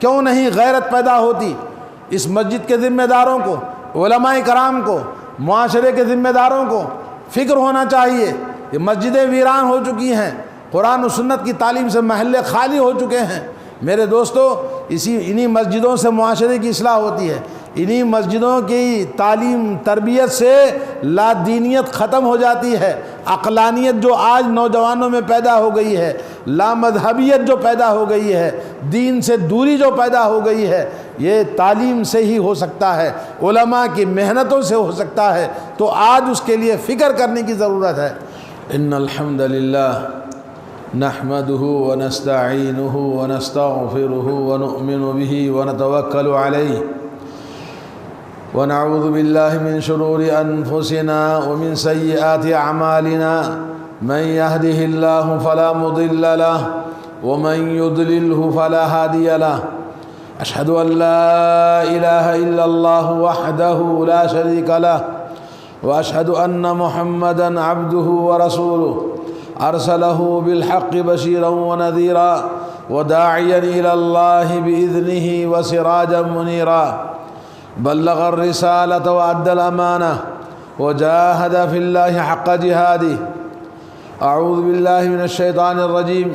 کیوں نہیں غیرت پیدا ہوتی؟ اس مسجد کے ذمہ داروں کو، علماء کرام کو، معاشرے کے ذمہ داروں کو فکر ہونا چاہیے۔ یہ مسجدیں ویران ہو چکی ہیں، قرآن و سنت کی تعلیم سے محلے خالی ہو چکے ہیں۔ میرے دوستو، انہی مسجدوں سے معاشرے کی اصلاح ہوتی ہے، انہی مسجدوں کی تعلیم تربیت سے لادینیت ختم ہو جاتی ہے۔ عقلانیت جو آج نوجوانوں میں پیدا ہو گئی ہے، لامذہبیت جو پیدا ہو گئی ہے، دین سے دوری جو پیدا ہو گئی ہے، یہ تعلیم سے ہی ہو سکتا ہے، علماء کی محنتوں سے ہو سکتا ہے۔ تو آج اس کے لیے فکر کرنے کی ضرورت ہے۔ ان الحمد للہ نحمده ونستعینه ونستغفره ونؤمن به ونتوکل علیہ ونعوذ باللہ من شرور انفسنا ومن سیئات اعمالنا من يهده الله فلا مضل له ومن يضلله فلا هادي له اشهد ان لا اله الا الله وحده لا شريك له واشهد ان محمدا عبده ورسوله ارسله بالحق بشيرا ونذيرا وداعيا الى الله باذنه وسراجا منيرا بلغ الرسالة وأدى الأمانة وجاهد في الله حق جهاده أعوذ بالله من الشيطان الرجيم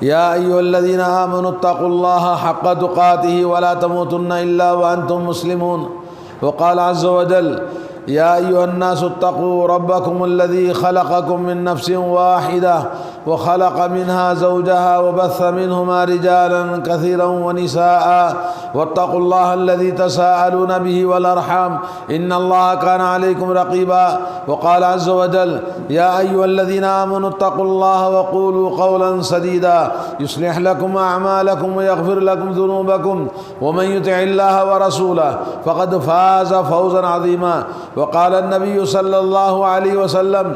يا أيها الذين آمنوا اتقوا الله حق تقاته ولا تموتن إلا وأنتم مسلمون وقال عز وجل يا أيها الناس اتقوا ربكم الذي خلقكم من نفس واحدة وخلق منها زوجها وبث منهما رجالا كثيرا ونساء واتقوا الله الذي تساءلون به والأرحام إن الله كان عليكم رقيبا وقال عز وجل يا أيها الذين آمنوا اتقوا الله وقولوا قولا سديدا يصلح لكم أعمالكم ويغفر لكم ذنوبكم ومن يطع الله ورسوله فقد فاز فوزا عظيما وقال النبي صلى الله عليه وسلم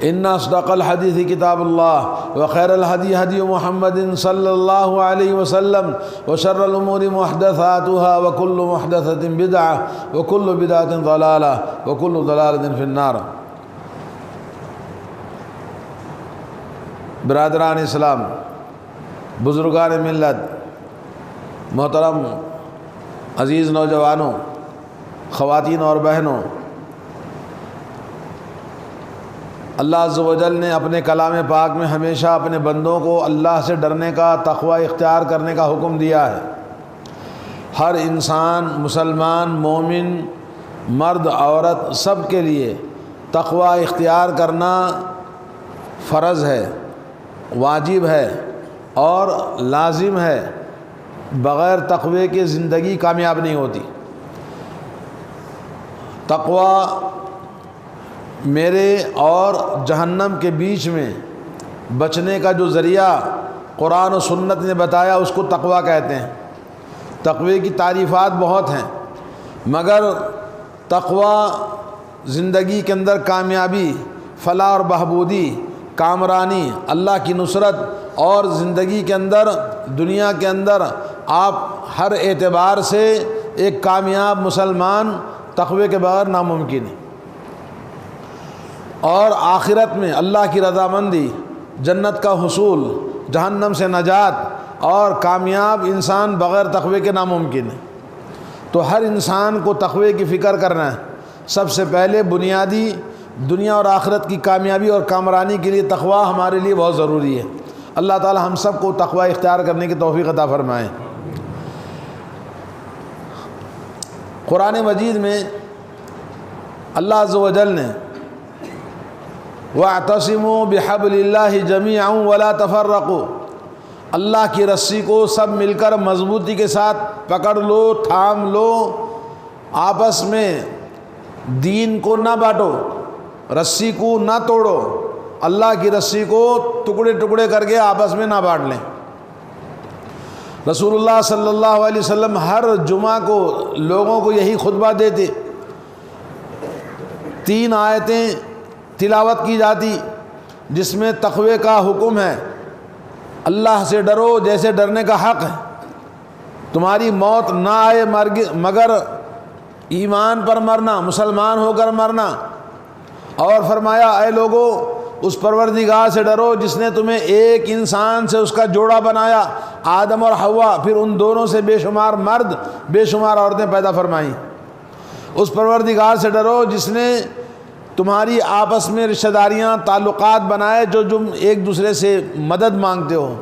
إن أصدق الحديث كتاب الله وخير الهدي هدي محمد صلى الله عليه وسلم وشر الأمور محدثاتها وكل محدثة بدعة وكل بدعة ضلالة وكل ضلالة في النار۔ برادران اسلام، بزرگان ملت، محترم عزیز نوجوانوں، خواتین اور بہنوں، اللہ عز و جل نے اپنے کلام پاک میں ہمیشہ اپنے بندوں کو اللہ سے ڈرنے کا، تقوی اختیار کرنے کا حکم دیا ہے۔ ہر انسان، مسلمان، مومن، مرد، عورت، سب کے لیے تقوی اختیار کرنا فرض ہے، واجب ہے اور لازم ہے۔ بغیر تقوی کے زندگی کامیاب نہیں ہوتی۔ تقوی میرے اور جہنم کے بیچ میں بچنے کا جو ذریعہ قرآن و سنت نے بتایا اس کو تقوی کہتے ہیں۔ تقوی کی تعریفات بہت ہیں، مگر تقوی زندگی کے اندر کامیابی، فلاح اور بہبودی، کامرانی، اللہ کی نصرت اور زندگی کے اندر، دنیا کے اندر آپ ہر اعتبار سے ایک کامیاب مسلمان تقوی کے بغیر ناممکن ہے۔ اور آخرت میں اللہ کی رضامندی، جنت کا حصول، جہنم سے نجات اور کامیاب انسان بغیر تقوی کے ناممکن ہے۔ تو ہر انسان کو تقوی کی فکر کرنا ہے۔ سب سے پہلے بنیادی دنیا اور آخرت کی کامیابی اور کامرانی کے لیے تقوی ہمارے لیے بہت ضروری ہے۔ اللہ تعالی ہم سب کو تقوی اختیار کرنے کی توفیق عطا فرمائے۔ قرآن مجید میں اللہ عز و جل نے وَاعْتَصِمُوا بِحَبْلِ اللَّهِ جَمِيعًا وَلَا تَفَرَّقُوا، اللہ کی رسی کو سب مل کر مضبوطی کے ساتھ پکڑ لو، تھام لو، آپس میں دین کو نہ بانٹو، رسی کو نہ توڑو، اللہ کی رسی کو ٹکڑے ٹکڑے کر کے آپس میں نہ بانٹ لیں۔ رسول اللہ صلی اللہ علیہ وسلم ہر جمعہ کو لوگوں کو یہی خطبہ دیتے۔ 3 آیتیں تلاوت کی جاتی جس میں تقوی کا حکم ہے۔ اللہ سے ڈرو جیسے ڈرنے کا حق ہے، تمہاری موت نہ آئے مگر ایمان پر مرنا، مسلمان ہو کر مرنا۔ اور فرمایا اے لوگو اس پروردگار سے ڈرو جس نے تمہیں ایک انسان سے اس کا جوڑا بنایا، آدم اور حوا، پھر ان دونوں سے بے شمار مرد بے شمار عورتیں پیدا فرمائیں۔ اس پروردگار سے ڈرو جس نے تمہاری آپس میں رشتہ داریاں تعلقات بنائے جو ایک دوسرے سے مدد مانگتے ہو،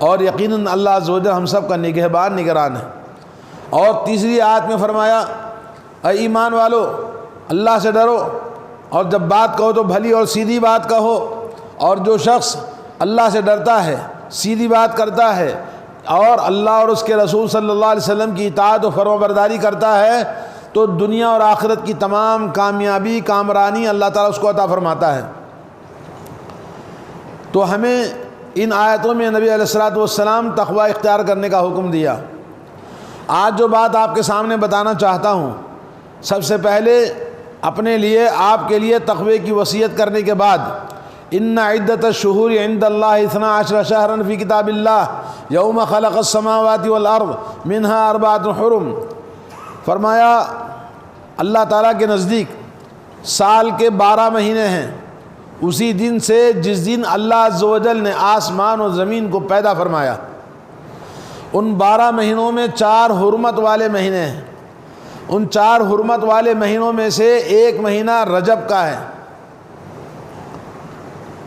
اور یقیناً اللہ عز و جل ہم سب کا نگہبان نگران ہے۔ اور تیسری آیت میں فرمایا اے ایمان والو اللہ سے ڈرو، اور جب بات کہو تو بھلی اور سیدھی بات کہو، اور جو شخص اللہ سے ڈرتا ہے، سیدھی بات کرتا ہے، اور اللہ اور اس کے رسول صلی اللہ علیہ وسلم کی اطاعت و فرمانبرداری کرتا ہے تو دنیا اور آخرت کی تمام کامیابی کامرانی اللہ تعالیٰ اس کو عطا فرماتا ہے۔ تو ہمیں ان آیتوں میں نبی علیہ الصلوۃ والسلام تقوی اختیار کرنے کا حکم دیا۔ آج جو بات آپ کے سامنے بتانا چاہتا ہوں، سب سے پہلے اپنے لیے آپ کے لیے تقوی کی وصیت کرنے کے بعد، ان عدت الشہور عند اللہ 12 شہرا فی کتاب اللہ یوم خلق السماوات والارض منها 4 حرم، فرمایا اللہ تعالیٰ کے نزدیک سال کے 12 مہینے ہیں اسی دن سے جس دن اللہ عز و جل نے آسمان و زمین کو پیدا فرمایا۔ ان 12 مہینوں میں 4 حرمت والے مہینے ہیں۔ ان 4 حرمت والے مہینوں میں سے ایک مہینہ رجب کا ہے،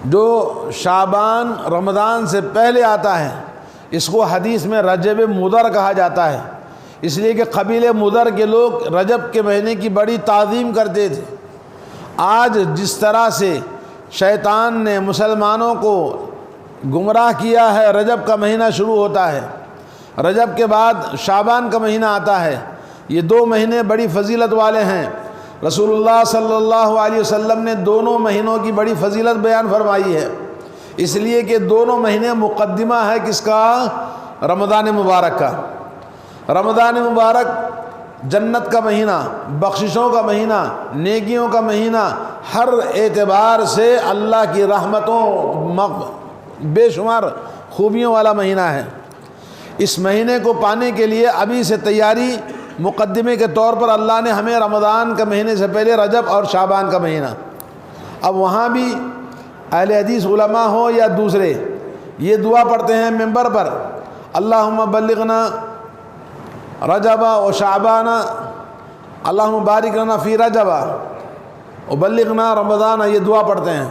جو شعبان رمضان سے پہلے آتا ہے۔ اس کو حدیث میں رجب مضر کہا جاتا ہے، اس لیے کہ قبیلے مضر کے لوگ رجب کے مہینے کی بڑی تعظیم کرتے تھے۔ آج جس طرح سے شیطان نے مسلمانوں کو گمراہ کیا ہے، رجب کا مہینہ شروع ہوتا ہے، رجب کے بعد شعبان کا مہینہ آتا ہے۔ یہ 2 مہینے بڑی فضیلت والے ہیں۔ رسول اللہ صلی اللہ علیہ وسلم نے دونوں مہینوں کی بڑی فضیلت بیان فرمائی ہے، اس لیے کہ دونوں مہینے مقدمہ ہے کس کا؟ رمضان مبارک کا۔ رمضان مبارک جنت کا مہینہ، بخششوں کا مہینہ، نیکیوں کا مہینہ، ہر اعتبار سے اللہ کی رحمتوں بے شمار خوبیوں والا مہینہ ہے۔ اس مہینے کو پانے کے لیے ابھی سے تیاری مقدمے کے طور پر اللہ نے ہمیں رمضان کے مہینے سے پہلے رجب اور شعبان کا مہینہ، اب وہاں بھی اہل حدیث علماء ہوں یا دوسرے، یہ دعا پڑھتے ہیں ممبر پر، اللہم بلغنا رجب و شعبان، اللہم بارک لنا فی رجب و بلغنا رمضان، یہ دعا پڑھتے ہیں۔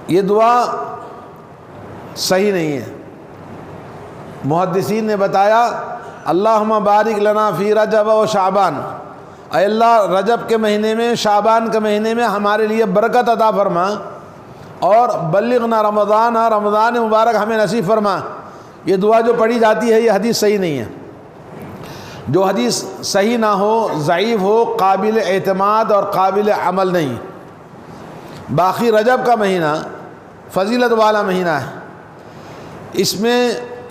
یہ دعا صحیح نہیں ہے۔ محدثین نے بتایا اللہم بارک لنا فی رجب و شعبان، اے اللہ رجب کے مہینے میں، شعبان کے مہینے میں ہمارے لیے برکت عطا فرما، اور بلغنا رمضان، رمضان مبارک ہمیں نصیب فرما۔ یہ دعا جو پڑھی جاتی ہے یہ حدیث صحیح نہیں ہے۔ جو حدیث صحیح نہ ہو، ضعیف ہو، قابل اعتماد اور قابل عمل نہیں۔ باقی رجب کا مہینہ فضیلت والا مہینہ ہے، اس میں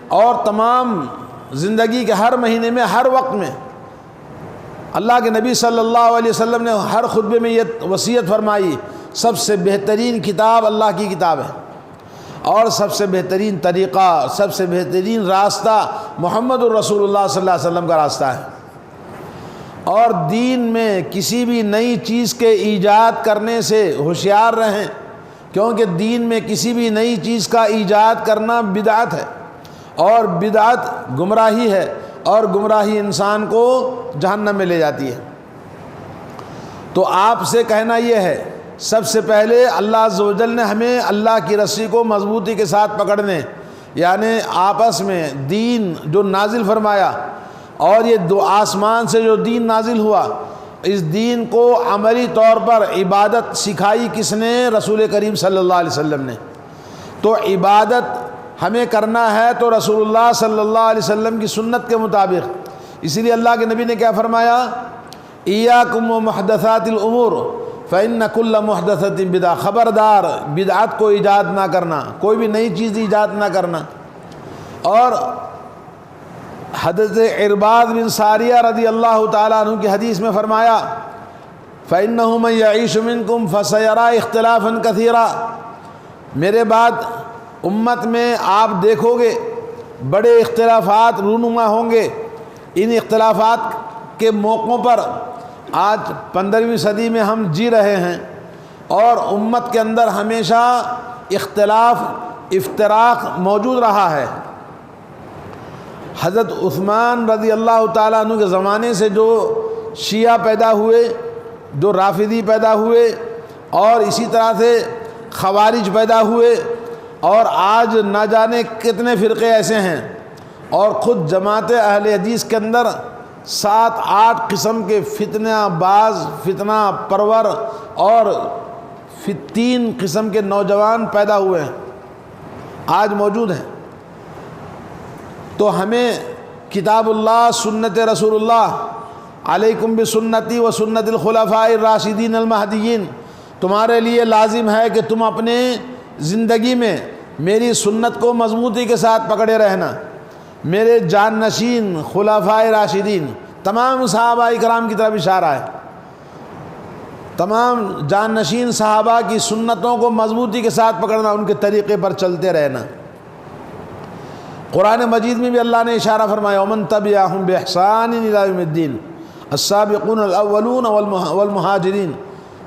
اور تمام زندگی کے ہر مہینے میں، ہر وقت میں اللہ کے نبی صلی اللہ علیہ وسلم نے ہر خطبے میں یہ وصیت فرمائی، سب سے بہترین کتاب اللہ کی کتاب ہے، اور سب سے بہترین طریقہ، سب سے بہترین راستہ محمد الرسول اللہ صلی اللہ علیہ وسلم کا راستہ ہے۔ اور دین میں کسی بھی نئی چیز کے ایجاد کرنے سے ہوشیار رہیں، کیونکہ دین میں کسی بھی نئی چیز کا ایجاد کرنا بدعت ہے، اور بدعت گمراہی ہے، اور گمراہی انسان کو جہنم میں لے جاتی ہے۔ تو آپ سے کہنا یہ ہے، سب سے پہلے اللہ عز و جل نے ہمیں اللہ کی رسی کو مضبوطی کے ساتھ پکڑنے، یعنی آپس میں دین جو نازل فرمایا، اور یہ دو آسمان سے جو دین نازل ہوا، اس دین کو عملی طور پر عبادت سکھائی کس نے؟ رسول کریم صلی اللہ علیہ وسلم نے۔ تو عبادت ہمیں کرنا ہے تو رسول اللہ صلی اللہ علیہ وسلم کی سنت کے مطابق۔ اسی لیے اللہ کے نبی نے کیا فرمایا؟ ایاکم ومحدثات الامور فإن کل محدثۃ بدعہ، خبردار بدعت کو ایجاد نہ کرنا، کوئی بھی نئی چیز ایجاد نہ کرنا۔ اور حضرت عرباض بن ساریہ رضی اللہ تعالیٰ عنہ کی حدیث میں فرمایا فإنہ من یعیش منکم فسیری اختلافا کثیرا، میرے بعد امت میں آپ دیکھو گے بڑے اختلافات رونما ہوں گے۔ ان اختلافات کے موقعوں پر آج 15ویں صدی میں ہم جی رہے ہیں، اور امت کے اندر ہمیشہ اختلاف افتراق موجود رہا ہے۔ حضرت عثمان رضی اللہ تعالیٰ عنہ کے زمانے سے جو شیعہ پیدا ہوئے، جو رافضی پیدا ہوئے، اور اسی طرح سے خوارج پیدا ہوئے، اور آج نہ جانے کتنے فرقے ایسے ہیں، اور خود جماعت اہل حدیث کے اندر 7-8 قسم کے فتنہ باز، فتنہ پرور اور 3 قسم کے نوجوان پیدا ہوئے ہیں، آج موجود ہیں۔ تو ہمیں کتاب اللہ، سنت رسول اللہ، علیکم بسنتی و سنت الخلفاء الراشدین المہدیین، تمہارے لیے لازم ہے کہ تم اپنے زندگی میں میری سنت کو مضبوطی کے ساتھ پکڑے رہنا۔ میرے جان نشین خلفاء راشدین، تمام صحابہ کرام کی طرف اشارہ ہے، تمام جان نشین صحابہ کی سنتوں کو مضبوطی کے ساتھ پکڑنا، ان کے طریقے پر چلتے رہنا۔ قرآن مجید میں بھی اللہ نے اشارہ فرمایا وَمَن تَبِعَهُمْ بِإِحْسَانٍ إِلَىٰ يَوْمِ الدِّينِ السابقون الاولون والمہاجرین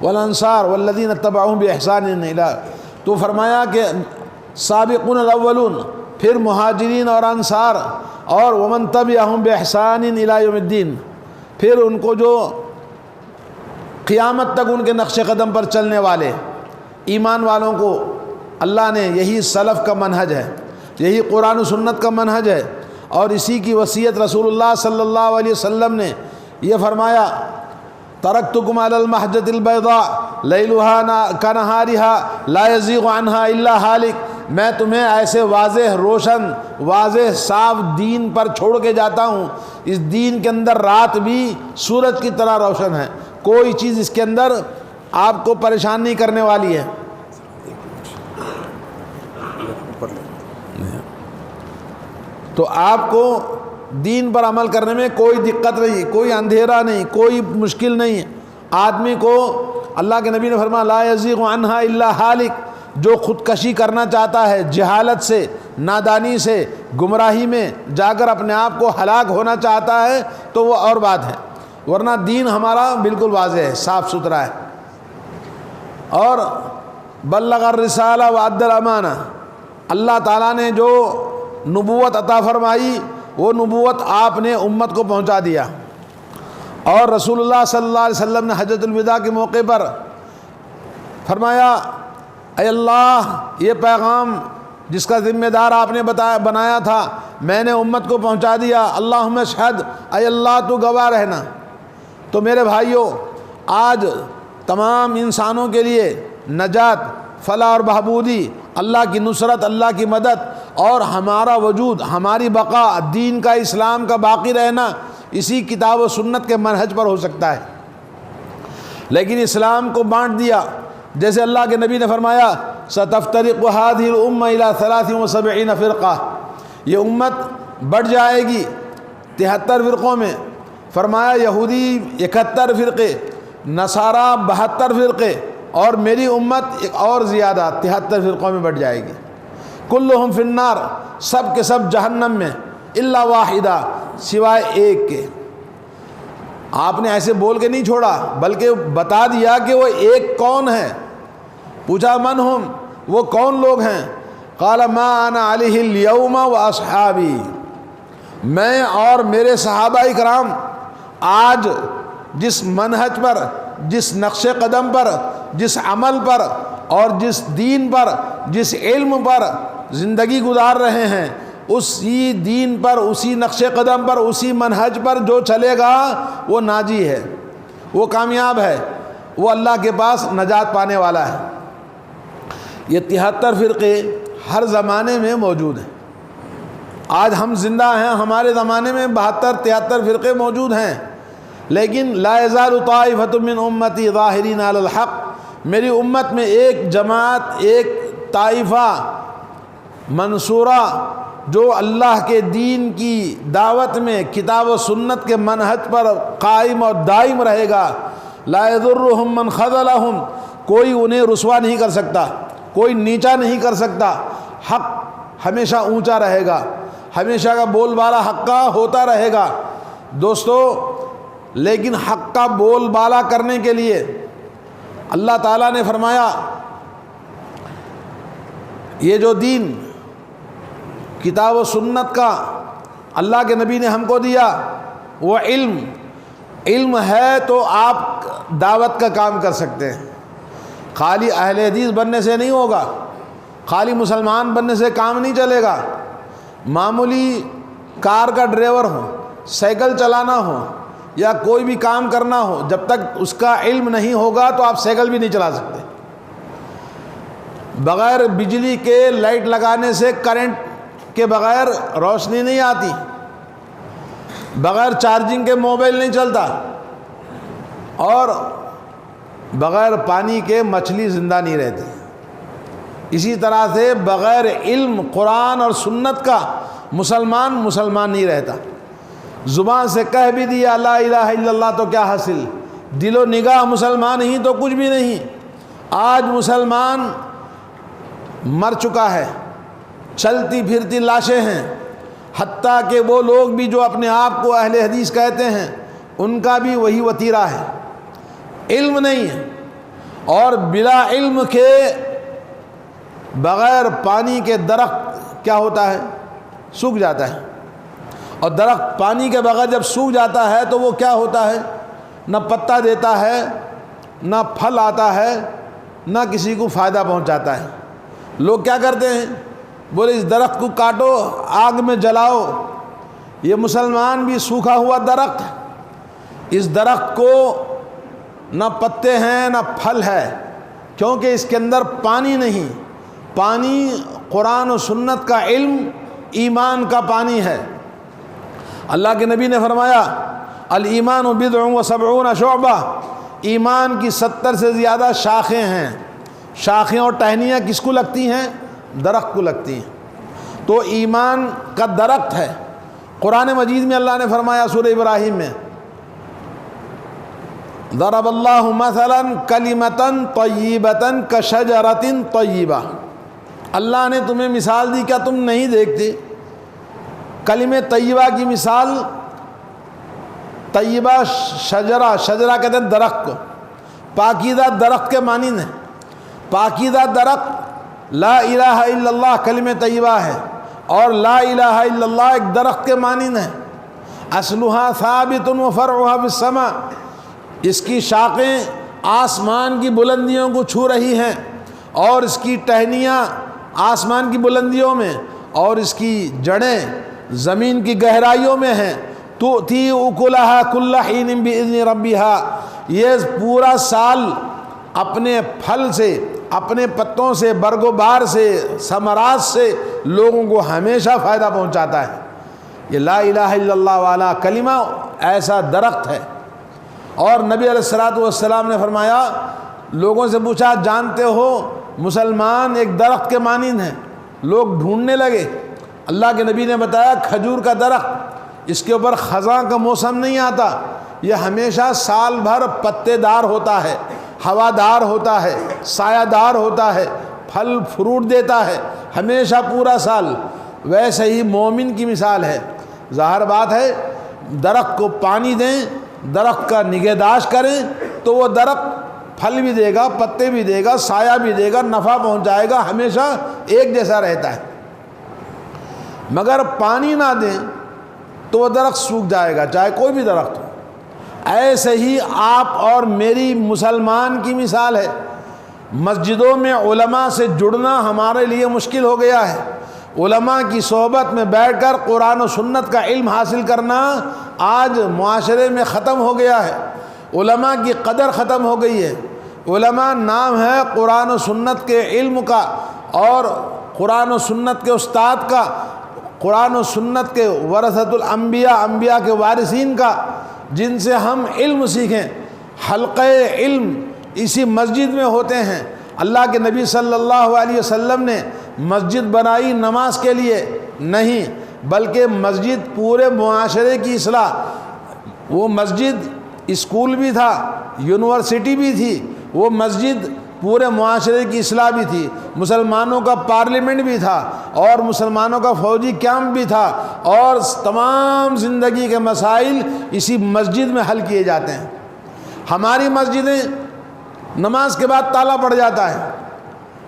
والانصار والذین اتبعوهم بإحسان إلى، تو فرمایا کہ سابقون الاولون، پھر مہاجرین اور انصار، اور ومن تبعهم بإحسان إلى يوم الدین، پھر ان کو جو قیامت تک ان کے نقش قدم پر چلنے والے ایمان والوں کو اللہ نے، یہی سلف کا منہج ہے، یہی قرآن و سنت کا منہج ہے، اور اسی کی وصیت رسول اللہ صلی اللہ علیہ وسلم نے یہ فرمایا ترکتکم علی المحجۃ البیضاء لیلها کنہارها لا یزیغ عنها الا ہالک، میں تمہیں ایسے واضح روشن واضح صاف دین پر چھوڑ کے جاتا ہوں، اس دین کے اندر رات بھی سورج کی طرح روشن ہے، کوئی چیز اس کے اندر آپ کو پریشان نہیں کرنے والی ہے۔ تو آپ کو دین پر عمل کرنے میں کوئی دقت نہیں، کوئی اندھیرا نہیں، کوئی مشکل نہیں ہے۔ آدمی کو اللہ کے نبی نے فرمایا لا یزیغ عنہا الا ہالک، جو خودکشی کرنا چاہتا ہے جہالت سے، نادانی سے، گمراہی میں جا کر اپنے آپ کو ہلاک ہونا چاہتا ہے تو وہ اور بات ہے، ورنہ دین ہمارا بالکل واضح ہے، صاف ستھرا ہے۔ اور بلغ الرسالہ وادى الامانہ، اللہ تعالیٰ نے جو نبوت عطا فرمائی وہ نبوت آپ نے امت کو پہنچا دیا، اور رسول اللہ صلی اللہ علیہ وسلم نے حجۃ الوداع کے موقع پر فرمایا اے اللہ، یہ پیغام جس کا ذمہ دار آپ نے بنایا تھا میں نے امت کو پہنچا دیا، اللہم اشہد، اے اللہ تو گواہ رہنا۔ تو میرے بھائیوں، آج تمام انسانوں کے لیے نجات، فلاح اور بہبودی، اللہ کی نصرت، اللہ کی مدد، اور ہمارا وجود، ہماری بقا، دین کا، اسلام کا باقی رہنا اسی کتاب و سنت کے منہج پر ہو سکتا ہے۔ لیکن اسلام کو بانٹ دیا، جیسے اللہ کے نبی نے فرمایا ستفترق هذه الامه الى 73 فرقہ، یہ امت بڑھ جائے گی 73 فرقوں میں، فرمایا یہودی 71 فرقے، نصارہ 72 فرقے، اور میری امت ایک اور زیادہ 73 فرقوں میں بڑھ جائے گی، کلہم فی النار، سب کے سب جہنم میں، الا واحدہ، سوائے ایک کے۔ آپ نے ایسے بول کے نہیں چھوڑا، بلکہ بتا دیا کہ وہ ایک کون ہے۔ پوچھا من ہم، وہ کون لوگ ہیں؟ قال ما انا علیہ اليوم واصحابی، میں اور میرے صحابہ کرام آج جس منہج پر، جس نقش قدم پر، جس عمل پر، اور جس دین پر، جس علم پر زندگی گزار رہے ہیں، اسی دین پر، اسی نقش قدم پر، اسی منہج پر جو چلے گا وہ ناجی ہے، وہ کامیاب ہے، وہ اللہ کے پاس نجات پانے والا ہے۔ یہ 73 فرقے ہر زمانے میں موجود ہیں، آج ہم زندہ ہیں، ہمارے زمانے میں 72-73 فرقے موجود ہیں، لیکن لا یزال طائفۃ من امتی ظاہرین علی الحق، میری امت میں ایک جماعت، ایک طائفہ منصورہ جو اللہ کے دین کی دعوت میں کتاب و سنت کے منہج پر قائم اور دائم رہے گا، لا یضرہم من خذلہم، کوئی انہیں رسوا نہیں کر سکتا، کوئی نیچا نہیں کر سکتا، حق ہمیشہ اونچا رہے گا، ہمیشہ کا بول بالا حق کا ہوتا رہے گا۔ دوستو، لیکن حق کا بول بالا کرنے کے لیے اللہ تعالیٰ نے فرمایا یہ جو دین کتاب و سنت کا اللہ کے نبی نے ہم کو دیا وہ علم ہے تو آپ دعوت کا کام کر سکتے ہیں۔ خالی اہل حدیث بننے سے نہیں ہوگا، خالی مسلمان بننے سے کام نہیں چلے گا۔ معمولی کار کا ڈرائیور ہو، سائیکل چلانا ہو یا کوئی بھی کام کرنا ہو، جب تک اس کا علم نہیں ہوگا تو آپ سائیکل بھی نہیں چلا سکتے۔ بغیر بجلی کے لائٹ لگانے سے، کرنٹ کے بغیر روشنی نہیں آتی، بغیر چارجنگ کے موبائل نہیں چلتا، اور بغیر پانی کے مچھلی زندہ نہیں رہتی۔ اسی طرح سے بغیر علم قرآن اور سنت کا مسلمان نہیں رہتا۔ زبان سے کہہ بھی دیا لا الہ الا اللہ تو کیا حاصل، دل و نگاہ مسلمان ہی تو کچھ بھی نہیں۔ آج مسلمان مر چکا ہے، چلتی پھرتی لاشیں ہیں، حتیٰ کہ وہ لوگ بھی جو اپنے آپ کو اہل حدیث کہتے ہیں ان کا بھی وہی وتیرہ ہے، علم نہیں ہے۔ اور بلا علم کے بغیر پانی کے درخت کیا ہوتا ہے؟ سوکھ جاتا ہے، اور درخت پانی کے بغیر جب سوکھ جاتا ہے تو وہ کیا ہوتا ہے؟ نہ پتا دیتا ہے، نہ پھل آتا ہے، نہ کسی کو فائدہ پہنچاتا ہے۔ لوگ کیا کرتے ہیں؟ بولے اس درخت کو کاٹو، آگ میں جلاؤ۔ یہ مسلمان بھی سوکھا ہوا درخت ہے، اس درخت کو نہ پتے ہیں نہ پھل ہے، کیونکہ اس کے اندر پانی نہیں۔ پانی قرآن و سنت کا علم، ایمان کا پانی ہے۔ اللہ کے نبی نے فرمایا الایمان بضع و سبعون شعبہ، ایمان کی 70 سے زیادہ شاخیں ہیں۔ شاخیں اور ٹہنیاں کس کو لگتی ہیں؟ درخت کو لگتی ہیں۔ تو ایمان کا درخت ہے۔ قرآن مجید میں اللہ نے فرمایا سورہ ابراہیم میں ضرب اللہ مثلا کلمۃ طیبۃ کشجرۃ طیبہ، اللہ نے تمہیں مثال دی، کیا تم نہیں دیکھتے؟ کلمہ طیبہ کی مثال، طیبہ شجرہ کہتے ہیں درخت کو، پاکیزہ درخت کے مانند ہے۔ پاکیزہ درخت لا الہ الا اللہ کلمہ طیبہ ہے، اور لا الہ الا اللہ ایک درخت کے مانند ہے۔ اصلھا ثابت و فرعھا فی السماء، اس کی شاخیں آسمان کی بلندیوں کو چھو رہی ہیں، اور اس کی ٹہنیاں آسمان کی بلندیوں میں، اور اس کی جڑیں زمین کی گہرائیوں میں ہیں۔ تؤتی اکلھا کل حین باذن ربھا، یہ پورا سال اپنے پھل سے، اپنے پتوں سے، برگ و بار سے، ثمرات سے لوگوں کو ہمیشہ فائدہ پہنچاتا ہے۔ یہ لا الہ الا اللہ والا کلمہ ایسا درخت ہے۔ اور نبی علیہ الصلوۃ والسلام نے فرمایا، لوگوں سے پوچھا جانتے ہو مسلمان ایک درخت کے مانند ہیں؟ لوگ ڈھونڈنے لگے۔ اللہ کے نبی نے بتایا کھجور کا درخت، اس کے اوپر خزاں کا موسم نہیں آتا، یہ ہمیشہ سال بھر پتے دار ہوتا ہے، ہوادار ہوتا ہے، سایہ دار ہوتا ہے، پھل فروٹ دیتا ہے ہمیشہ پورا سال۔ ویسے ہی مومن کی مثال ہے۔ ظاہر بات ہے درخت کو پانی دیں، درخت کا نگہداشت کریں تو وہ درخت پھل بھی دے گا، پتے بھی دے گا، سایہ بھی دے گا، نفع پہنچائے گا، ہمیشہ ایک جیسا رہتا ہے۔ مگر پانی نہ دیں تو وہ درخت سوکھ جائے گا، چاہے کوئی بھی درخت ہو۔ ایسے ہی آپ اور میری مسلمان کی مثال ہے۔ مسجدوں میں علماء سے جڑنا ہمارے لیے مشکل ہو گیا ہے۔ علماء کی صحبت میں بیٹھ کر قرآن و سنت کا علم حاصل کرنا آج معاشرے میں ختم ہو گیا ہے۔ علماء کی قدر ختم ہو گئی ہے۔ علماء نام ہے قرآن و سنت کے علم کا، اور قرآن و سنت کے استاد کا، قرآن و سنت کے ورثۃ الانبیاء، انبیاء کے وارثین کا، جن سے ہم علم سیکھیں۔ حلقہ علم اسی مسجد میں ہوتے ہیں۔ اللہ کے نبی صلی اللہ علیہ وسلم نے مسجد بنائی نماز کے لیے نہیں، بلکہ مسجد پورے معاشرے کی اصلاح۔ وہ مسجد اسکول بھی تھا، یونیورسٹی بھی تھی، وہ مسجد پورے معاشرے کی اصلاح بھی تھی، مسلمانوں کا پارلیمنٹ بھی تھا، اور مسلمانوں کا فوجی کیمپ بھی تھا، اور تمام زندگی کے مسائل اسی مسجد میں حل کیے جاتے ہیں۔ ہماری مسجدیں نماز کے بعد تالا پڑ جاتا ہے،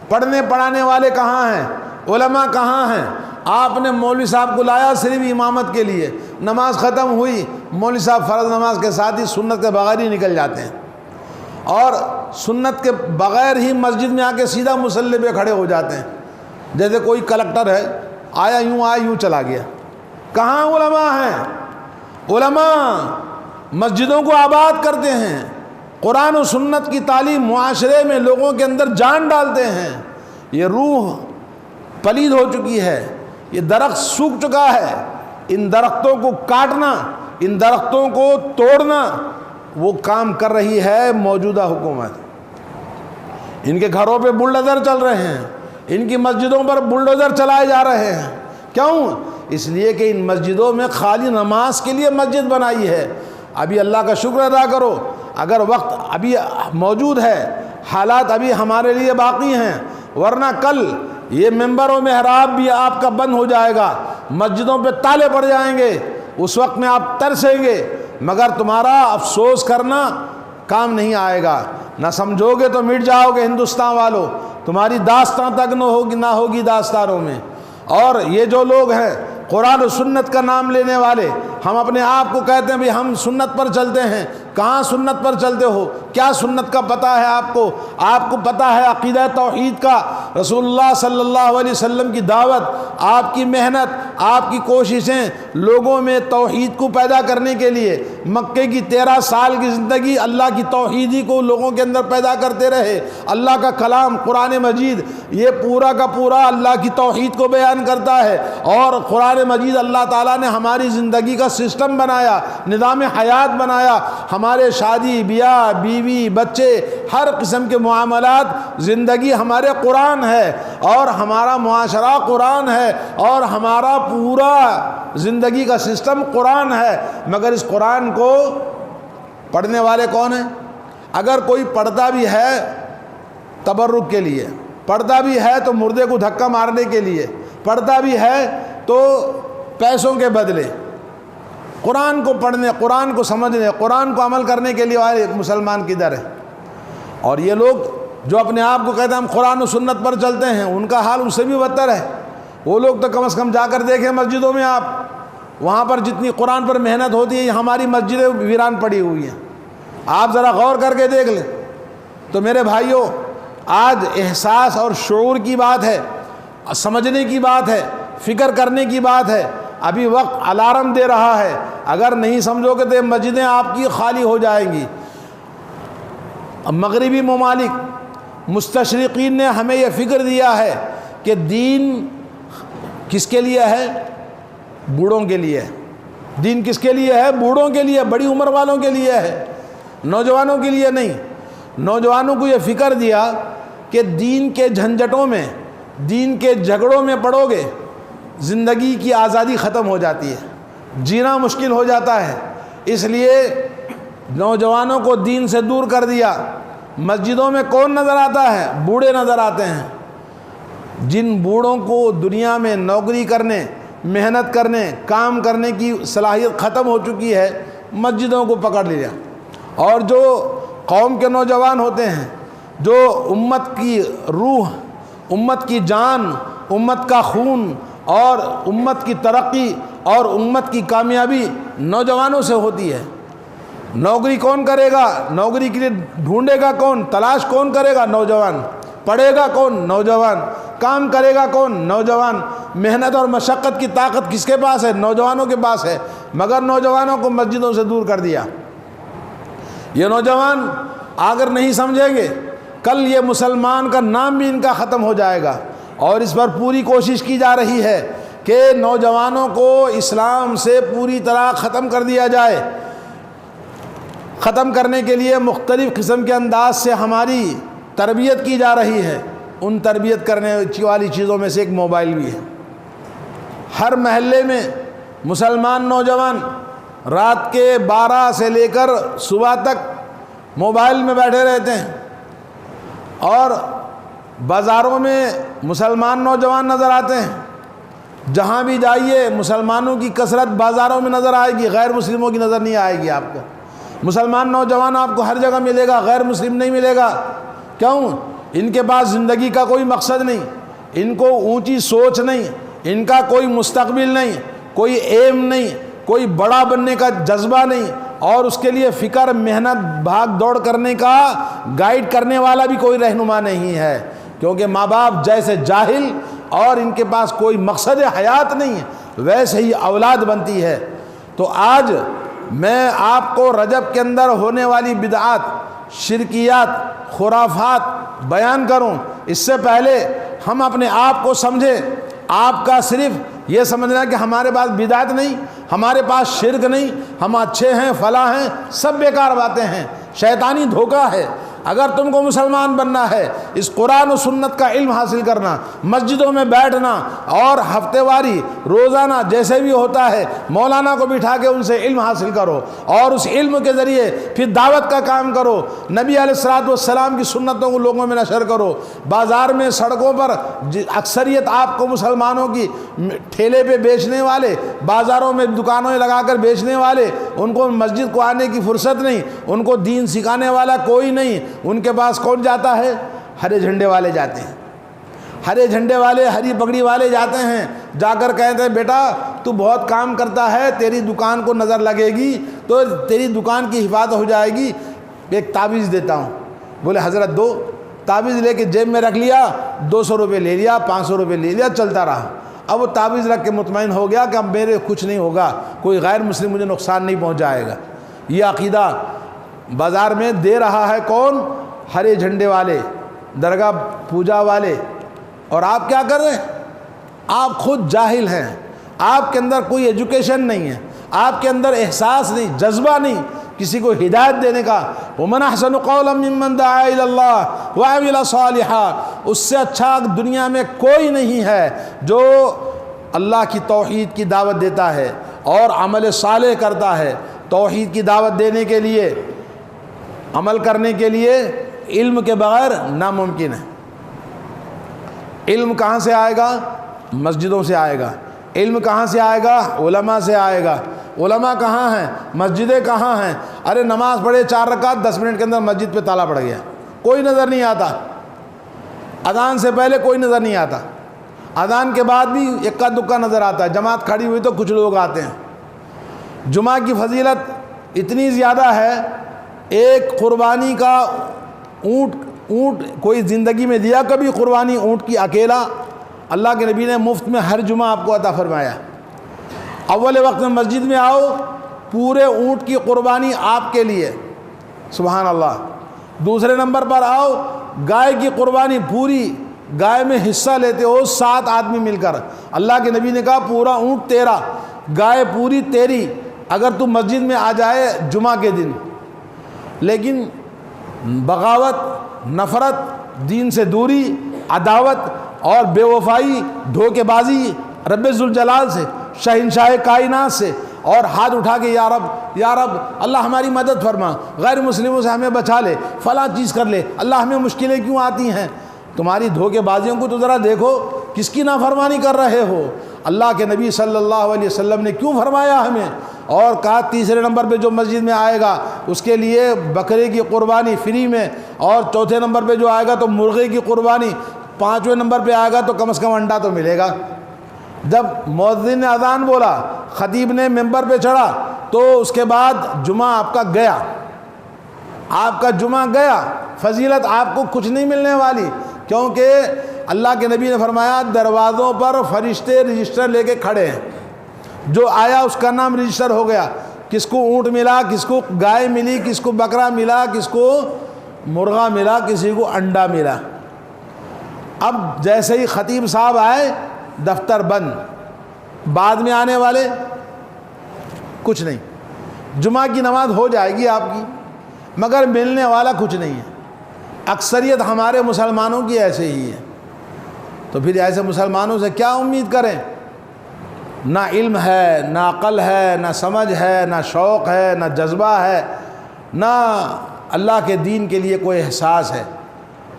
پڑھنے پڑھانے والے کہاں ہیں؟ علماء کہاں ہیں؟ آپ نے مولوی صاحب کو لایا صرف امامت کے لیے، نماز ختم ہوئی، مولوی صاحب فرض نماز کے ساتھ ہی سنت کے بغیر ہی نکل جاتے ہیں، اور سنت کے بغیر ہی مسجد میں آ کے سیدھا مصلی پہ کھڑے ہو جاتے ہیں، جیسے کوئی کلکٹر ہے، آیا یوں چلا گیا۔ کہاں علماء ہیں؟ علماء مسجدوں کو آباد کرتے ہیں، قرآن و سنت کی تعلیم معاشرے میں لوگوں کے اندر جان ڈالتے ہیں۔ یہ روح پلید ہو چکی ہے، یہ درخت سوکھ چکا ہے، ان درختوں کو کاٹنا، ان درختوں کو توڑنا وہ کام کر رہی ہے موجودہ حکومت۔ ان کے گھروں پہ بلڈوزر چل رہے ہیں، ان کی مسجدوں پر بلڈوزر چلائے جا رہے ہیں۔ کیوں؟ اس لیے کہ ان مسجدوں میں خالی نماز کے لیے مسجد بنائی ہے۔ ابھی اللہ کا شکر ادا کرو، اگر وقت ابھی موجود ہے، حالات ابھی ہمارے لیے باقی ہیں، ورنہ کل یہ ممبر و محراب بھی آپ کا بند ہو جائے گا، مسجدوں پہ تالے پڑ جائیں گے، اس وقت میں آپ ترسیں گے، مگر تمہارا افسوس کرنا کام نہیں آئے گا، نہ سمجھو گے تو مٹ جاؤ گے ہندوستان والوں، تمہاری داستان تک نہ ہوگی داستانوں میں۔ اور یہ جو لوگ ہیں قرآن و سنت کا نام لینے والے، ہم اپنے آپ کو کہتے ہیں بھی ہم سنت پر چلتے ہیں، کہاں سنت پر چلتے ہو؟ کیا سنت کا پتہ ہے آپ کو؟ آپ کو پتہ ہے عقیدہ توحید کا، رسول اللہ صلی اللہ علیہ وسلم کی دعوت، آپ کی محنت، آپ کی کوششیں لوگوں میں توحید کو پیدا کرنے کے لیے، مکے کی 13 سال کی زندگی اللہ کی توحیدی کو لوگوں کے اندر پیدا کرتے رہے۔ اللہ کا کلام قرآن مجید یہ پورا کا پورا اللہ کی توحید کو بیان کرتا ہے، اور قرآن مجید اللہ تعالیٰ نے ہماری زندگی کا سسٹم بنایا، نظام حیات بنایا، ہمارے شادی بیاہ، بیوی، بچے، ہر قسم کے معاملات، زندگی ہمارے قرآن ہے، اور ہمارا معاشرہ قرآن ہے، اور ہمارا پورا زندگی کا سسٹم قرآن ہے۔ مگر اس قرآن کو پڑھنے والے کون ہیں؟ اگر کوئی پڑھتا بھی ہے تبرک کے لیے، پڑھتا بھی ہے تو مردے کو دھکا مارنے کے لیے، پڑھتا بھی ہے تو پیسوں کے بدلے، قرآن کو پڑھنے، قرآن کو سمجھنے، قرآن کو عمل کرنے کے لیے والے مسلمان کدھر ہے؟ اور یہ لوگ جو اپنے آپ کو کہتے ہیں ہم قرآن و سنت پر چلتے ہیں، ان کا حال اس سے بھی بدتر ہے۔ وہ لوگ تو کم از کم جا کر دیکھیں مسجدوں میں، آپ وہاں پر جتنی قرآن پر محنت ہوتی ہے، ہماری مسجدیں ویران پڑی ہوئی ہیں، آپ ذرا غور کر کے دیکھ لیں۔ تو میرے بھائیوں، آج احساس اور شعور کی بات ہے، سمجھنے کی بات ہے، فکر کرنے کی بات ہے۔ ابھی وقت الارم دے رہا ہے، اگر نہیں سمجھو گے تو یہ مسجدیں آپ کی خالی ہو جائیں گی۔ مغربی ممالک، مستشرقین نے ہمیں یہ فکر دیا ہے کہ دین کس کے لیے ہے؟ بوڑھوں کے لیے۔ دین کس کے لیے ہے؟ بوڑھوں کے لیے، بڑی عمر والوں کے لیے ہے، نوجوانوں کے لیے نہیں۔ نوجوانوں کو یہ فکر دیا کہ دین کے جھنجھٹوں میں، دین کے جھگڑوں میں پڑو گے، زندگی کی آزادی ختم ہو جاتی ہے، جینا مشکل ہو جاتا ہے۔ اس لیے نوجوانوں کو دین سے دور کر دیا۔ مسجدوں میں کون نظر آتا ہے؟ بوڑھے نظر آتے ہیں۔ جن بوڑھوں کو دنیا میں نوکری کرنے، محنت کرنے، کام کرنے کی صلاحیت ختم ہو چکی ہے، مسجدوں کو پکڑ لیا۔ اور جو قوم کے نوجوان ہوتے ہیں، جو امت کی روح، امت کی جان، امت کا خون، اور امت کی ترقی اور امت کی کامیابی نوجوانوں سے ہوتی ہے۔ نوکری کون کرے گا؟ نوکری کے لیے ڈھونڈے گا کون؟ تلاش کون کرے گا؟ نوجوان۔ پڑھے گا کون؟ نوجوان۔ کام کرے گا کون؟ نوجوان۔ محنت اور مشقت کی طاقت کس کے پاس ہے؟ نوجوانوں کے پاس ہے۔ مگر نوجوانوں کو مسجدوں سے دور کر دیا۔ یہ نوجوان اگر نہیں سمجھیں گے، کل یہ مسلمان کا نام بھی ان کا ختم ہو جائے گا۔ اور اس پر پوری کوشش کی جا رہی ہے کہ نوجوانوں کو اسلام سے پوری طرح ختم کر دیا جائے۔ ختم کرنے کے لیے مختلف قسم کے انداز سے ہماری تربیت کی جا رہی ہے۔ ان تربیت کرنے والی چیزوں میں سے ایک موبائل بھی ہے۔ ہر محلے میں مسلمان نوجوان رات کے 12 سے لے کر صبح تک موبائل میں بیٹھے رہتے ہیں، اور بازاروں میں مسلمان نوجوان نظر آتے ہیں۔ جہاں بھی جائیے مسلمانوں کی کثرت بازاروں میں نظر آئے گی، غیر مسلموں کی نظر نہیں آئے گی آپ کو۔ مسلمان نوجوان آپ کو ہر جگہ ملے گا، غیر مسلم نہیں ملے گا۔ کیوں؟ ان کے پاس زندگی کا کوئی مقصد نہیں، ان کو اونچی سوچ نہیں، ان کا کوئی مستقبل نہیں، کوئی ایم نہیں، کوئی بڑا بننے کا جذبہ نہیں، اور اس کے لیے فکر، محنت، بھاگ دوڑ کرنے کا گائیڈ کرنے والا بھی کوئی رہنما نہیں ہے، کیونکہ ماں باپ جیسے جاہل اور ان کے پاس کوئی مقصد حیات نہیں ہے، ویسے ہی اولاد بنتی ہے۔ تو آج میں آپ کو رجب کے اندر ہونے والی بدعات، شرکیات، خرافات بیان کروں، اس سے پہلے ہم اپنے آپ کو سمجھیں۔ آپ کا صرف یہ سمجھنا کہ ہمارے پاس بدعت نہیں، ہمارے پاس شرک نہیں، ہم اچھے ہیں، فلاں ہیں، سب بیکار باتیں ہیں، شیطانی دھوکہ ہے۔ اگر تم کو مسلمان بننا ہے، اس قرآن و سنت کا علم حاصل کرنا، مسجدوں میں بیٹھنا اور ہفتے واری، روزانہ جیسے بھی ہوتا ہے، مولانا کو بٹھا کے ان سے علم حاصل کرو، اور اس علم کے ذریعے پھر دعوت کا کام کرو، نبی علیہ الصلوۃ والسلام کی سنتوں کو لوگوں میں نشر کرو۔ بازار میں، سڑکوں پر اکثریت آپ کو مسلمانوں کی ٹھیلے پہ بیچنے والے، بازاروں میں دکانوں میں لگا کر بیچنے والے، ان کو مسجد کو آنے کی فرصت نہیں، ان کو دین سکھانے والا کوئی نہیں، ان کے پاس کون جاتا ہے؟ ہرے جھنڈے والے جاتے ہیں، ہرے جھنڈے والے، ہری پگڑی والے جاتے ہیں، جا کر کہتے ہیں بیٹا تو بہت کام کرتا ہے، تیری دکان کو نظر لگے گی تو تیری دکان کی حفاظت ہو جائے گی، ایک تعویذ دیتا ہوں۔ بولے حضرت دو۔ تعویذ لے کے جیب میں رکھ لیا، 200 روپے لے لیا، 500 روپے لے لیا، چلتا رہا۔ اب وہ تعویذ رکھ کے مطمئن ہو گیا کہ اب میرے کچھ نہیں ہوگا، کوئی غیر مسلم مجھے نقصان نہیں پہنچائے گا۔ یہ عقیدہ بازار میں دے رہا ہے کون؟ ہرے جھنڈے والے، درگاہ پوجا والے۔ اور آپ کیا کر رہے ہیں؟ آپ خود جاہل ہیں، آپ کے اندر کوئی ایجوکیشن نہیں ہے، آپ کے اندر احساس نہیں، جذبہ نہیں کسی کو ہدایت دینے کا۔ وَمَنْ أَحْسَنُ قَوْلًا مِّمَّنْ دَعَا إِلَى اللَّهِ وَعَمِلَ صَالِحًا، اس سے اچھا دنیا میں کوئی نہیں ہے جو اللہ کی توحید کی دعوت دیتا ہے اور عمل صالح کرتا ہے۔ توحید کی دعوت دینے کے لیے، عمل کرنے کے لیے علم کے بغیر ناممکن ہے۔ علم کہاں سے آئے گا؟ مسجدوں سے آئے گا۔ علم کہاں سے آئے گا؟ علماء سے آئے گا۔ علماء کہاں ہیں؟ مسجدیں کہاں ہیں؟ ارے نماز پڑھے 4 رکعت، 10 منٹ کے اندر مسجد پہ تالا پڑ گیا، کوئی نظر نہیں آتا۔ اذان سے پہلے کوئی نظر نہیں آتا، اذان کے بعد بھی اکا دکا نظر آتا ہے، جماعت کھڑی ہوئی تو کچھ لوگ آتے ہیں۔ جمعہ کی فضیلت اتنی زیادہ ہے، ایک قربانی کا اونٹ کوئی زندگی میں دیا کبھی قربانی اونٹ کی اکیلا؟ اللہ کے نبی نے مفت میں ہر جمعہ آپ کو عطا فرمایا۔ اول وقت میں مسجد میں آؤ، پورے اونٹ کی قربانی آپ کے لیے، سبحان اللہ۔ دوسرے نمبر پر آؤ، گائے کی قربانی، پوری گائے میں حصہ لیتے ہو 7 آدمی مل کر۔ اللہ کے نبی نے کہا پورا اونٹ تیرا، گائے پوری تیری، اگر تو مسجد میں آ جائے جمعہ کے دن۔ لیکن بغاوت، نفرت، دین سے دوری، عداوت اور بے وفائی، دھوکے بازی رب ذوالجلال سے، شہنشاہ کائنات سے، اور ہاتھ اٹھا کے یا رب یا رب اللہ ہماری مدد فرما، غیر مسلموں سے ہمیں بچا لے، فلاں چیز کر لے، اللہ ہمیں مشکلیں کیوں آتی ہیں؟ تمہاری دھوکے بازیوں کو تو ذرا دیکھو، کس کی نافرمانی کر رہے ہو؟ اللہ کے نبی صلی اللہ علیہ وسلم نے کیوں فرمایا ہمیں؟ اور کہا تیسرے نمبر پہ جو مسجد میں آئے گا اس کے لیے بکرے کی قربانی فری میں، اور چوتھے نمبر پہ جو آئے گا تو مرغے کی قربانی، 5ویں نمبر پہ آئے گا تو کم از کم انڈا تو ملے گا۔ جب مؤذن نے اذان بولا، خطیب نے ممبر پہ چڑھا، تو اس کے بعد جمعہ آپ کا گیا، آپ کا جمعہ گیا، فضیلت آپ کو کچھ نہیں ملنے والی، کیونکہ اللہ کے نبی نے فرمایا دروازوں پر فرشتے رجسٹر لے کے کھڑے ہیں، جو آیا اس کا نام رجسٹر ہو گیا، کس کو اونٹ ملا، کس کو گائے ملی، کس کو بکرا ملا، کس کو مرغا ملا، کسی کو انڈا ملا۔ اب جیسے ہی خطیب صاحب آئے دفتر بند، بعد میں آنے والے کچھ نہیں، جمعہ کی نماز ہو جائے گی آپ کی، مگر ملنے والا کچھ نہیں ہے۔ اکثریت ہمارے مسلمانوں کی ایسے ہی ہے، تو پھر ایسے مسلمانوں سے کیا امید کریں؟ نہ علم ہے، نہ عقل ہے، نہ سمجھ ہے، نہ شوق ہے، نہ جذبہ ہے، نہ اللہ کے دین کے لیے کوئی احساس ہے۔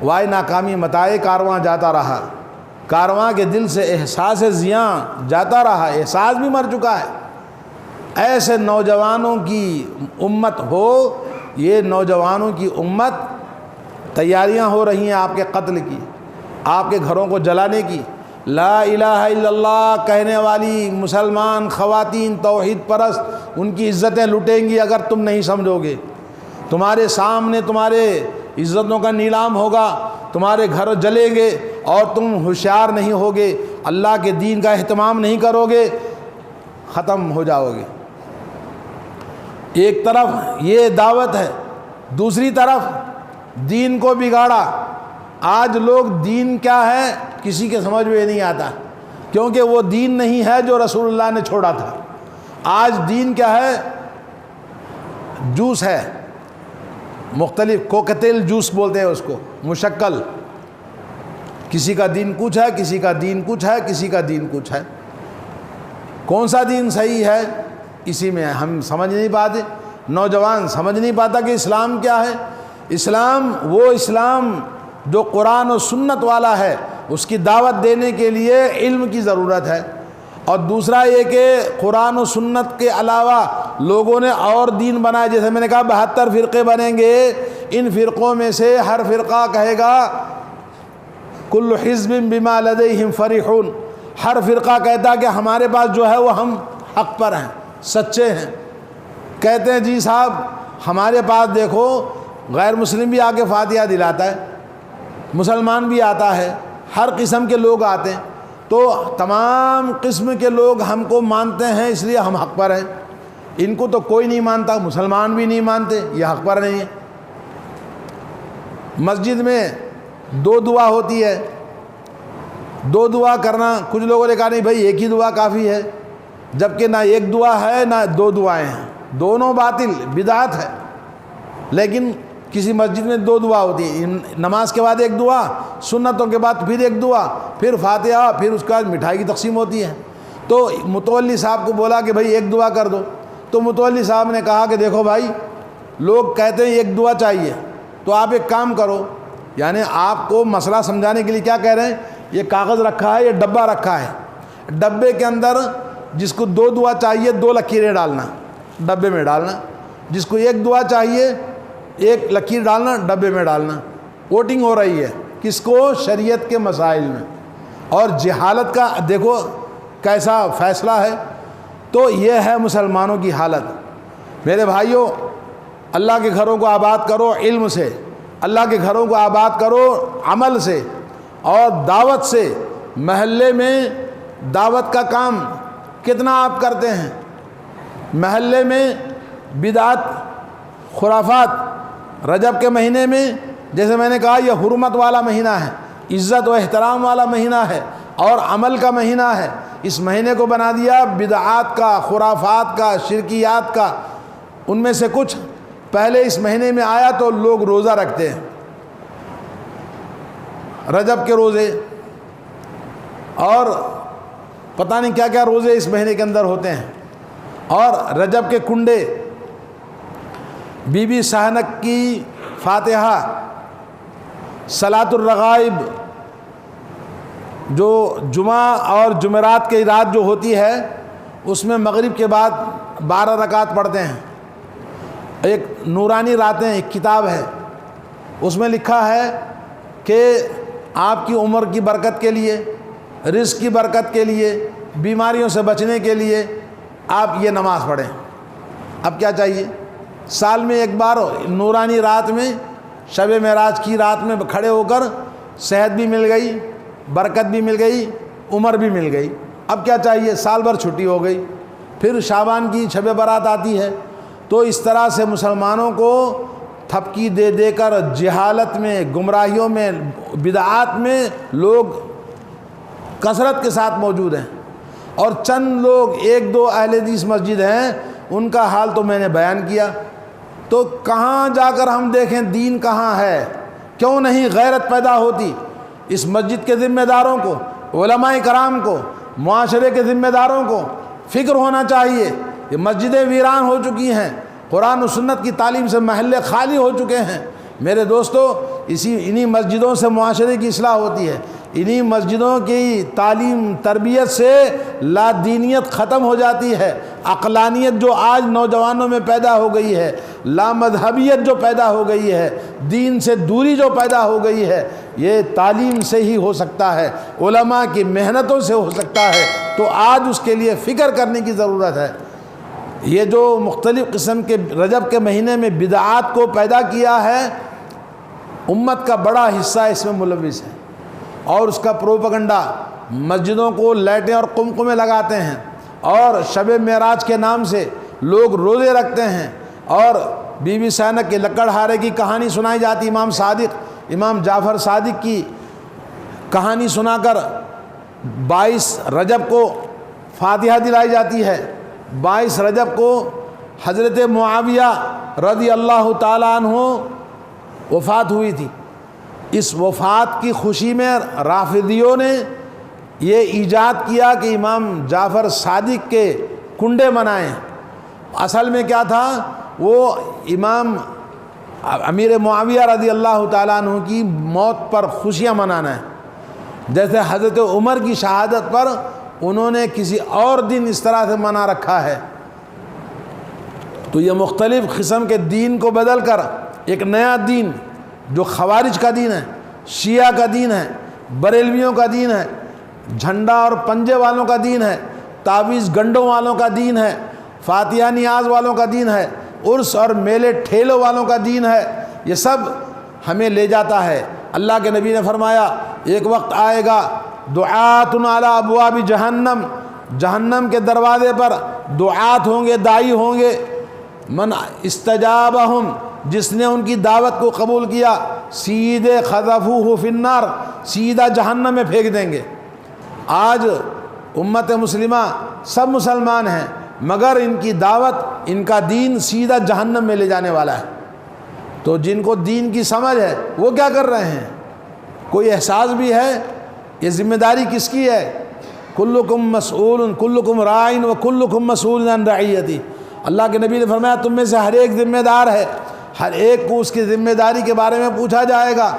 وائے ناکامی متائے کارواں جاتا رہا، کارواں کے دل سے احساس زیاں جاتا رہا، احساس بھی مر چکا ہے۔ ایسے نوجوانوں کی امت ہو، یہ نوجوانوں کی امت، تیاریاں ہو رہی ہیں آپ کے قتل کی، آپ کے گھروں کو جلانے کی، لا الہ الا اللہ کہنے والی مسلمان خواتین توحید پرست، ان کی عزتیں لٹیں گی اگر تم نہیں سمجھو گے۔ تمہارے سامنے تمہارے عزتوں کا نیلام ہوگا، تمہارے گھر جلیں گے اور تم ہوشیار نہیں ہوگے، اللہ کے دین کا اہتمام نہیں کرو گے، ختم ہو جاؤ گے۔ ایک طرف یہ دعوت ہے، دوسری طرف دین کو بگاڑا۔ آج لوگ دین کیا ہے کسی کے سمجھ میں نہیں آتا، کیونکہ وہ دین نہیں ہے جو رسول اللہ نے چھوڑا تھا۔ آج دین کیا ہے؟ جوس ہے، مختلف کوکٹیل جوس بولتے ہیں اس کو، مشکل۔ کسی کا دین کچھ ہے، کسی کا دین کچھ ہے، کسی کا دین کچھ ہے۔ کون سا دین صحیح ہے اسی میں ہم سمجھ نہیں پاتے، نوجوان سمجھ نہیں پاتا کہ اسلام کیا ہے۔ اسلام وہ اسلام جو قرآن و سنت والا ہے، اس کی دعوت دینے کے لیے علم کی ضرورت ہے، اور دوسرا یہ کہ قرآن و سنت کے علاوہ لوگوں نے اور دین بنائے۔ جیسے میں نے کہا 72 فرقے بنیں گے، ان فرقوں میں سے ہر فرقہ کہے گا کل حزب بما لدیہم فرحون، ہر فرقہ کہتا کہ ہمارے پاس جو ہے وہ ہم حق پر ہیں، سچے ہیں۔ کہتے ہیں جی صاحب ہمارے پاس دیکھو غیر مسلم بھی آ کے فاتحہ دلاتا ہے، مسلمان بھی آتا ہے، ہر قسم کے لوگ آتے ہیں، تو تمام قسم کے لوگ ہم کو مانتے ہیں اس لیے ہم حق پر ہیں۔ ان کو تو کوئی نہیں مانتا، مسلمان بھی نہیں مانتے، یہ حق پر نہیں ہے۔ مسجد میں 2 دعا ہوتی ہے، 2 دعا کرنا، کچھ لوگوں نے کہا نہیں بھائی ایک ہی دعا کافی ہے، جبکہ نہ ایک دعا ہے نہ 2 دعائیں ہیں، دونوں باطل بدعت ہے۔ لیکن کسی مسجد میں 2 دعا ہوتی ہے، نماز کے بعد ایک دعا، سنتوں کے بعد پھر ایک دعا، پھر فاتحہ، پھر اس کے بعد مٹھائی کی تقسیم ہوتی ہے۔ تو متولی صاحب کو بولا کہ بھائی ایک دعا کر دو، تو متولی صاحب نے کہا کہ دیکھو بھائی لوگ کہتے ہیں ایک دعا چاہیے، تو آپ ایک کام کرو، یعنی آپ کو مسئلہ سمجھانے کے لیے کیا کہہ رہے ہیں، یہ کاغذ رکھا ہے، یہ ڈبہ رکھا ہے، ڈبے کے اندر جس کو 2 دعا چاہیے 2 لکیریں ڈالنا، ڈبے میں ڈالنا، جس کو ایک دعا چاہیے 1 لکیر ڈالنا، ڈبے میں ڈالنا۔ ووٹنگ ہو رہی ہے کس کو؟ شریعت کے مسائل میں، اور جہالت کا دیکھو کیسا فیصلہ ہے۔ تو یہ ہے مسلمانوں کی حالت۔ میرے بھائیوں، اللہ کے گھروں کو آباد کرو علم سے، اللہ کے گھروں کو آباد کرو عمل سے اور دعوت سے۔ محلے میں دعوت کا کام کتنا آپ کرتے ہیں؟ محلے میں بدعت خرافات، رجب کے مہینے میں جیسے میں نے کہا یہ حرمت والا مہینہ ہے، عزت و احترام والا مہینہ ہے اور عمل کا مہینہ ہے۔ اس مہینے کو بنا دیا بدعات کا، خرافات کا، شرکیات کا۔ ان میں سے کچھ پہلے اس مہینے میں آیا تو لوگ روزہ رکھتے ہیں، رجب کے روزے، اور پتہ نہیں کیا کیا روزے اس مہینے کے اندر ہوتے ہیں، اور رجب کے کنڈے، بی بی سہنک کی فاتحہ، صلاۃ الرغائب جو جمعہ اور جمعرات کی رات جو ہوتی ہے اس میں مغرب کے بعد 12 رکعت پڑھتے ہیں۔ ایک نورانی راتیں ایک کتاب ہے، اس میں لکھا ہے کہ آپ کی عمر کی برکت کے لیے، رزق کی برکت کے لیے، بیماریوں سے بچنے کے لیے آپ یہ نماز پڑھیں۔ اب کیا چاہیے؟ سال میں ایک بار نورانی رات میں، شب معراج کی رات میں کھڑے ہو کر صحت بھی مل گئی، برکت بھی مل گئی، عمر بھی مل گئی۔ اب کیا چاہیے؟ سال بھر چھٹی ہو گئی، پھر شعبان کی شب برات آتی ہے۔ تو اس طرح سے مسلمانوں کو تھپکی دے دے کر جہالت میں، گمراہیوں میں، بدعات میں لوگ کثرت کے ساتھ موجود ہیں، اور چند لوگ 1-2 اہل حدیث مسجد ہیں، ان کا حال تو میں نے بیان کیا۔ تو کہاں جا کر ہم دیکھیں دین کہاں ہے؟ کیوں نہیں غیرت پیدا ہوتی؟ اس مسجد کے ذمہ داروں کو، علماء کرام کو، معاشرے کے ذمہ داروں کو فکر ہونا چاہیے۔ یہ مسجدیں ویران ہو چکی ہیں، قرآن و سنت کی تعلیم سے محلے خالی ہو چکے ہیں۔ میرے دوستو، انہی مسجدوں سے معاشرے کی اصلاح ہوتی ہے، انہی مسجدوں کی تعلیم تربیت سے لا دینیت ختم ہو جاتی ہے، عقلانیت جو آج نوجوانوں میں پیدا ہو گئی ہے، لا مذہبیت جو پیدا ہو گئی ہے، دین سے دوری جو پیدا ہو گئی ہے، یہ تعلیم سے ہی ہو سکتا ہے، علماء کی محنتوں سے ہو سکتا ہے، تو آج اس کے لیے فکر کرنے کی ضرورت ہے۔ یہ جو مختلف قسم کے رجب کے مہینے میں بدعات کو پیدا کیا ہے، امت کا بڑا حصہ اس میں ملوث ہے، اور اس کا پروپیگنڈا مسجدوں کو لائٹیں اور قمقمے لگاتے ہیں، اور شب معراج کے نام سے لوگ روزے رکھتے ہیں، اور بی بی زینب کے لکڑہارے کی کہانی سنائی جاتی، امام جعفر صادق کی کہانی سنا کر 22 رجب کو فاتحہ دلائی جاتی ہے۔ 22 رجب کو حضرت معاویہ رضی اللہ تعالیٰ عنہ وفات ہوئی تھی۔ اس وفات کی خوشی میں رافضیوں نے یہ ایجاد کیا کہ امام جعفر صادق کے کنڈے منائیں۔ اصل میں کیا تھا، وہ امام امیر معاویہ رضی اللہ تعالیٰ عنہ کی موت پر خوشیاں منانا ہے، جیسے حضرت عمر کی شہادت پر انہوں نے کسی اور دن اس طرح سے منا رکھا ہے۔ تو یہ مختلف قسم کے دین کو بدل کر ایک نیا دین جو خوارج کا دین ہے، شیعہ کا دین ہے، بریلویوں کا دین ہے، جھنڈا اور پنجے والوں کا دین ہے، تعویذ گنڈوں والوں کا دین ہے، فاتحہ نیاز والوں کا دین ہے، عرس اور میلے ٹھیلوں والوں کا دین ہے، یہ سب ہمیں لے جاتا ہے۔ اللہ کے نبی نے فرمایا ایک وقت آئے گا دعات علی ابواب جہنم، جہنم کے دروازے پر دعات ہوں گے، داعی ہوں گے، من استجابہم، جس نے ان کی دعوت کو قبول کیا، سیدھے خذفوہ فی النار، سیدھا جہنم میں پھینک دیں گے۔ آج امت مسلمہ سب مسلمان ہیں، مگر ان کی دعوت، ان کا دین سیدھا جہنم میں لے جانے والا ہے۔ تو جن کو دین کی سمجھ ہے وہ کیا کر رہے ہیں؟ کوئی احساس بھی ہے؟ یہ ذمہ داری کس کی ہے؟ کلکم مسئول، کلکم راعٍ و کلکم مسئول عن رعیتہ۔ اللہ کے نبی نے فرمایا تم میں سے ہر ایک ذمہ دار ہے، ہر ایک کو اس کی ذمہ داری کے بارے میں پوچھا جائے گا۔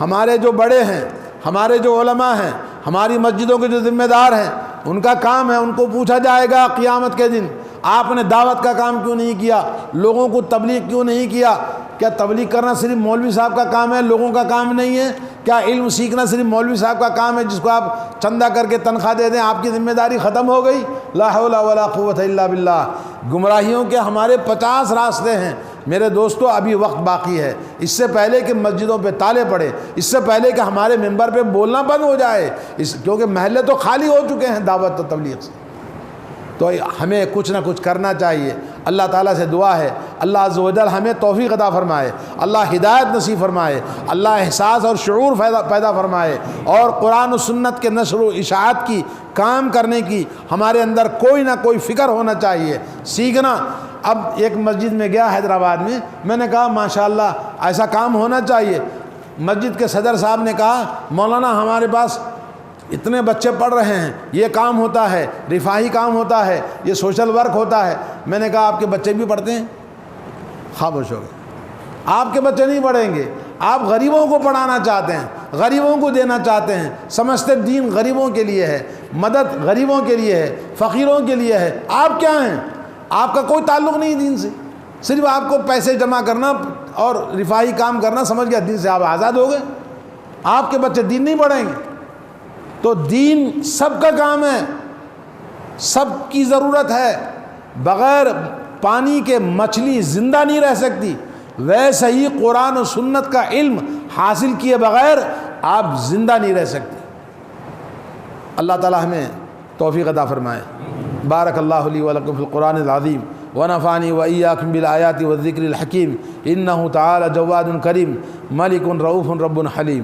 ہمارے جو بڑے ہیں، ہمارے جو علماء ہیں، ہماری مسجدوں کے جو ذمہ دار ہیں، ان کا کام ہے، ان کو پوچھا جائے گا قیامت کے دن آپ نے دعوت کا کام کیوں نہیں کیا، لوگوں کو تبلیغ کیوں نہیں کیا؟ کیا تبلیغ کرنا صرف مولوی صاحب کا کام ہے، لوگوں کا کام نہیں ہے؟ کیا علم سیکھنا صرف مولوی صاحب کا کام ہے جس کو آپ چندہ کر کے تنخواہ دے دیں؟ آپ کی ذمہ داری ختم ہو گئی؟ لا حول ولا قوت الا باللہ۔ گمراہیوں کے ہمارے 50 راستے ہیں میرے دوستو، ابھی وقت باقی ہے، اس سے پہلے کہ مسجدوں پہ تالے پڑے، اس سے پہلے کہ ہمارے ممبر پہ بولنا بند ہو جائے، کیونکہ محلے تو خالی ہو چکے ہیں دعوت و تبلیغ سے۔ تو ہمیں کچھ نہ کچھ کرنا چاہیے۔ اللہ تعالیٰ سے دعا ہے اللہ عز و جل ہمیں توفیق عطا فرمائے، اللہ ہدایت نصیب فرمائے، اللہ احساس اور شعور پیدا فرمائے، اور قرآن و سنت کے نشر و اشاعت کی کام کرنے کی ہمارے اندر کوئی نہ کوئی فکر ہونا چاہیے، سیکھنا۔ اب ایک مسجد میں گیا حیدرآباد میں نے کہا ماشاءاللہ ایسا کام ہونا چاہیے۔ مسجد کے صدر صاحب نے کہا مولانا ہمارے پاس اتنے بچے پڑھ رہے ہیں، یہ کام ہوتا ہے، رفاہی کام ہوتا ہے، یہ سوشل ورک ہوتا ہے۔ میں نے کہا آپ کے بچے بھی پڑھتے ہیں؟ خاموش ہو گئے۔ آپ کے بچے نہیں پڑھیں گے، آپ غریبوں کو پڑھانا چاہتے ہیں، غریبوں کو دینا چاہتے ہیں، سمجھتے دین غریبوں کے لیے ہے، مدد غریبوں کے لیے ہے، فقیروں کے لیے ہے۔ آپ کیا ہیں؟ آپ کا کوئی تعلق نہیں دین سے، صرف آپ کو پیسے جمع کرنا اور رفاہی کام کرنا، سمجھ گیا دین سے آپ آزاد ہو گئے۔ آپ کے بچے دین نہیں پڑھیں گے۔ تو دین سب کا کام ہے، سب کی ضرورت ہے۔ بغیر پانی کے مچھلی زندہ نہیں رہ سکتی، ویسے ہی قرآن و سنت کا علم حاصل کیے بغیر آپ زندہ نہیں رہ سکتے۔ اللہ تعالی ہمیں توفیق عطا فرمائے۔ بارک اللہ لی ولکم فی القرآن العظیم ونفعنی وإیاکم بالآیات والذکر الحکیم، انہ تعالی جواد کریم ملک رؤوف رب حلیم۔